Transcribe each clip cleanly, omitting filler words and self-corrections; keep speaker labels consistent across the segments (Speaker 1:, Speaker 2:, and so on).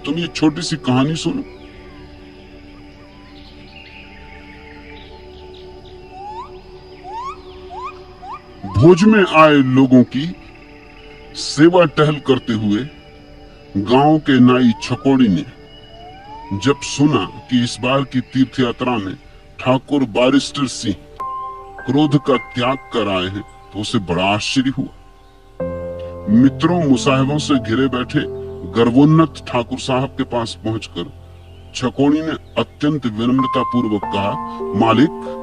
Speaker 1: तुम ये छोटी सी कहानी सुनो। भोज में आए लोगों की सेवा टहल करते हुए गांव के नाई छकोड़ी ने जब सुना कि इस बार की तीर्थ यात्रा में ठाकुर बारिस्टर सिंह क्रोध का त्याग कर आए हैं तो उसे बड़ा आश्चर्य हुआ। मित्रों मुसाहिबों से घिरे बैठे गर्वोन्नत ठाकुर साहब के पास पहुंचकर छकोड़ी ने अत्यंत विनम्रता पूर्वक कहा, मालिक,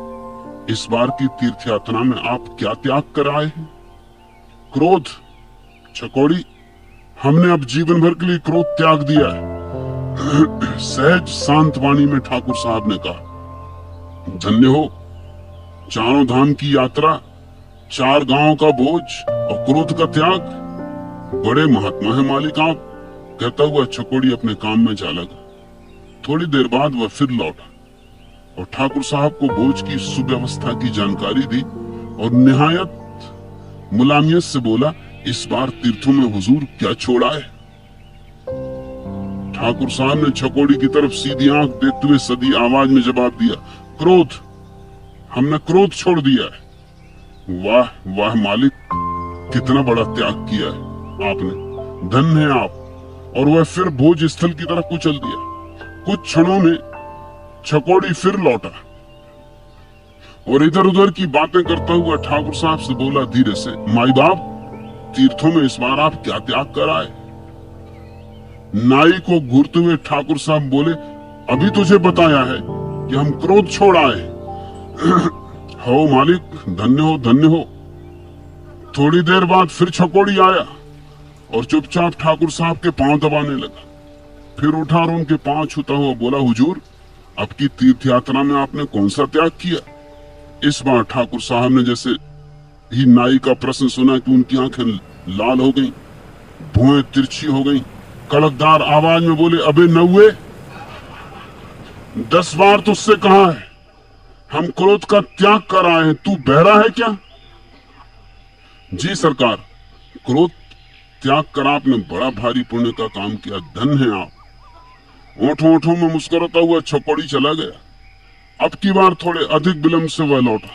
Speaker 1: इस बार की तीर्थ यात्रा में आप क्या त्याग कर आए हैं? क्रोध। छकोड़ी, हमने अब जीवन भर के लिए क्रोध त्याग दिया है। सहज शांत वाणी में ठाकुर साहब ने कहा, धन्य हो, चारों धाम की यात्रा, 4 गांवों का बोझ और क्रोध का त्याग, बड़े महात्मा है मालिक आप। कहता हुआ छकोड़ी अपने काम में जा लगा। थोड़ी देर बाद वह फिर लौटा और ठाकुर साहब को बोझ की सुव्यवस्था की जानकारी दी और निहायत मुलामियत से बोला, इस बार तीर्थों में हुजूर क्या छोड़ा है? ठाकुर साहब ने छकोड़ी की तरफ सीधी आंख देखते हुए सदी आवाज में जवाब दिया, क्रोध, हमने क्रोध छोड़ दिया है। वाह वाह मालिक, कितना बड़ा त्याग किया है आपने, धन्य है आप। और वह फिर भोज स्थल की तरफ कुचल दिया। कुछ क्षणों में छकोड़ी फिर लौटा और इधर उधर की बातें करता हुआ ठाकुर साहब से बोला धीरे से, माई बाप, तीर्थों में इस बार आप क्या त्याग कर आए? नाई को घूरते हुए ठाकुर साहब बोले, अभी तुझे बताया है कि हम क्रोध छोड़ आए। हो मालिक, धन्य हो, धन्य हो। थोड़ी देर बाद फिर छकोड़ी आया और चुपचाप ठाकुर साहब के पांव दबाने लगा। फिर उठा और उनके पांव छूता हुआ बोला, हुजूर, अब की तीर्थ यात्रा में आपने कौन सा त्याग किया? इस बार ठाकुर साहब ने जैसे ही नाई का प्रश्न सुना कि उनकी आंखें लाल हो गईं, भुएं तिरछी हो गईं, कड़कदार आवाज में बोले, अबे नौवे, 10 बार तुझसे कहा है हम क्रोध का त्याग कर आए हैं, तू बहरा है क्या? जी सरकार, क्रोध त्याग कर आपने बड़ा भारी पुण्य का काम किया, धन्य है आप। ओठों ओठों में मुस्कुराता हुआ छकोड़ी चला गया। अब की बार थोड़े अधिक विलंब से वह लौटा।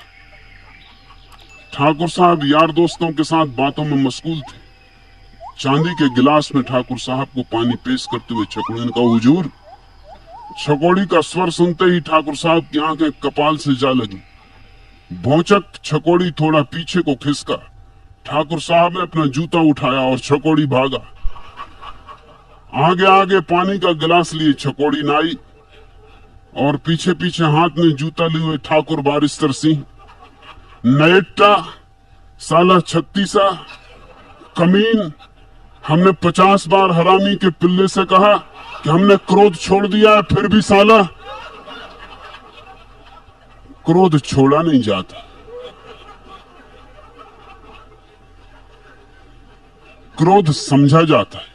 Speaker 1: ठाकुर साहब यार दोस्तों के साथ बातों में मशगूल थे। चांदी के गिलास में ठाकुर साहब को पानी पेश करते हुए छकोड़ी ने कहा, हुजूर। छकोड़ी का स्वर सुनते ही ठाकुर साहब की आंखें कपाल से जा लगी। भौचक छकोड़ी थोड़ा पीछे को खिसका। ठाकुर साहब ने अपना जूता उठाया और छकोड़ी भागा। आगे आगे पानी का गिलास लिए छकोड़ी नाई और पीछे पीछे हाथ में जूता लिए हुए ठाकुर बारिस्टर सिंह। नयट्टा, साला छत्तीसा, कमीन, हमने 50 बार हरामी के पिल्ले से कहा कि हमने क्रोध छोड़ दिया है, फिर भी साला क्रोध छोड़ा नहीं जाता। क्रोध समझा जाता है।